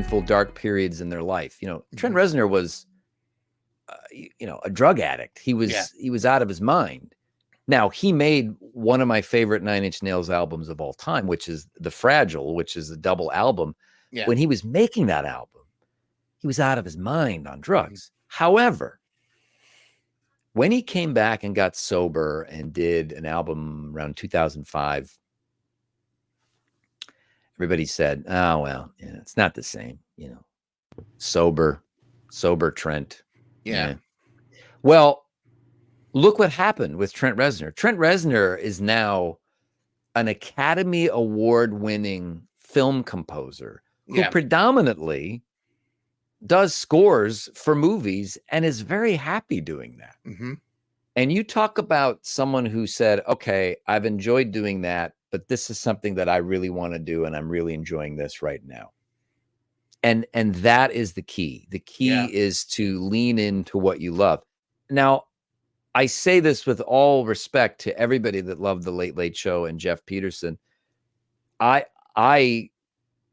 painful, dark periods in their life. Trent Reznor was, a drug addict. He was out of his mind. Now, he made one of my favorite Nine Inch Nails albums of all time, which is The Fragile, which is a double album. Yeah. When he was making that album, he was out of his mind on drugs. However, when he came back and got sober and did an album around 2005, everybody said, oh, well, it's not the same, sober Trent. Yeah. Well, look what happened with Trent Reznor. Trent Reznor is now an Academy Award-winning film composer who predominantly does scores for movies and is very happy doing that. Mm-hmm. And you talk about someone who said, okay, I've enjoyed doing that, but this is something that I really want to do, and I'm really enjoying this right now. And that is the key. The key is to lean into what you love. Now, I say this with all respect to everybody that loved The Late Late Show and Jeff Peterson. I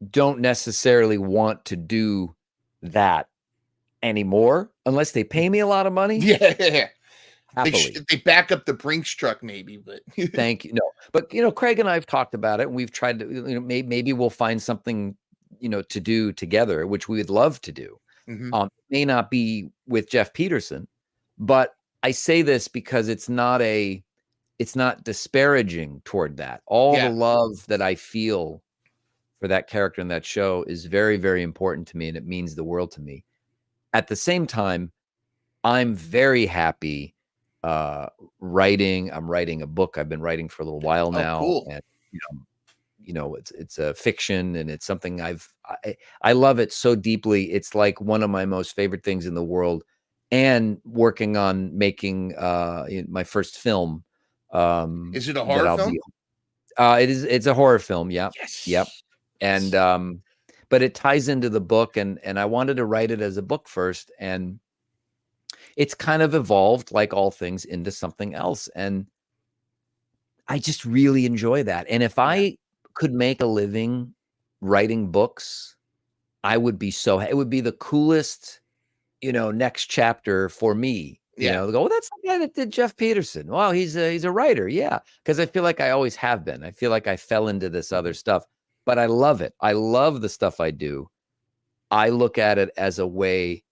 don't necessarily want to do that anymore unless they pay me a lot of money. Yeah. Happily. They back up the Brinks truck maybe, but thank you. No, but Craig and I have talked about it, and we've tried to, maybe we'll find something, to do together, which we would love to do. Mm-hmm. May not be with Jeff Peterson, but I say this because it's not disparaging toward that. All the love that I feel for that character in that show is very, very important to me, and it means the world to me. At the same time, I'm very happy writing. I'm writing a book. I've been writing for a little while now. Cool. And it's a fiction, and it's something I love it so deeply. It's like one of my most favorite things in the world. And working on making my first film. Is it a horror film? It's a horror film. Yeah. Yes. Yep. And but it ties into the book, and I wanted to write it as a book first, and it's kind of evolved, like all things, into something else. And I just really enjoy that. And if I could make a living writing books, I would be it would be the coolest, next chapter for me. Go, that's the guy that did Jeff Peterson. Wow, he's a writer. Yeah. Because I feel like I always have been. I feel like I fell into this other stuff, but I love it. I love the stuff I do. I look at it as a way,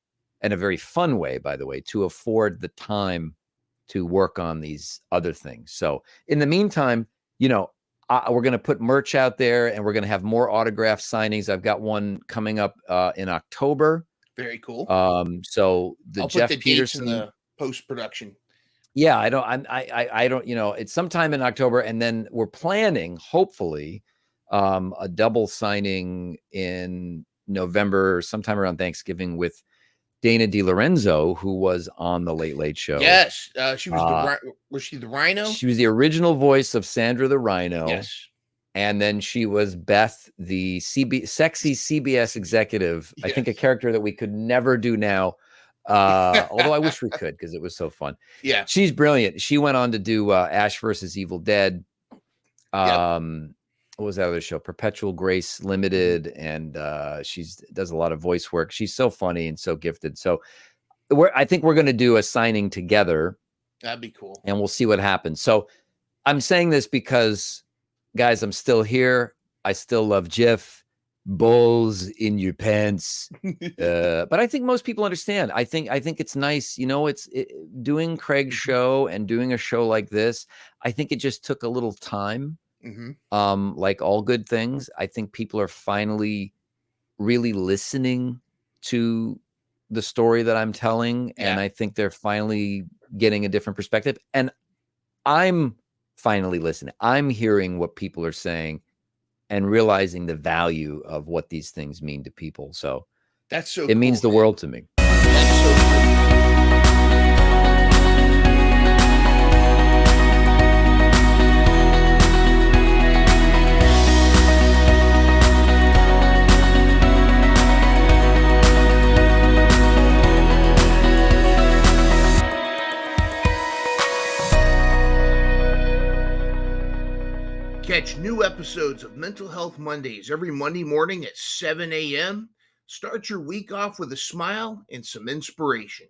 and a very fun way, by the way, to afford the time to work on these other things. So in the meantime, we're going to put merch out there, and we're going to have more autograph signings. I've got one coming up in October. Very cool. So I'll Jeff put the Peterson dates in the post-production. Yeah, I don't, it's sometime in October, and then we're planning, hopefully, a double signing in November, sometime around Thanksgiving, with Dana DiLorenzo, who was on The Late Late Show. Yes, she was was she the Rhino? She was the original voice of Sandra the Rhino. Yes. And then she was Beth, the sexy CBS executive. Yes. I think a character that we could never do now. Although I wish we could, because it was so fun. Yeah. She's brilliant. She went on to do Ash versus Evil Dead. What was that other show? Perpetual Grace Limited. And she does a lot of voice work. She's so funny and so gifted. So I think we're going to do a signing together. That'd be cool. And we'll see what happens. So I'm saying this because, guys, I'm still here. I still love Jeff. Balls in your pants. But I think most people understand. I think it's nice. Doing Craig's show and doing a show like this, I think it just took a little time. Mm-hmm. Like all good things, I think people are finally really listening to the story that I'm telling. And I think they're finally getting a different perspective. And I'm finally listening. I'm hearing what people are saying and realizing the value of what these things mean to people. So that's so it means the world to me. That's so cool. Catch new episodes of Mental Health Mondays every Monday morning at 7 a.m. Start your week off with a smile and some inspiration.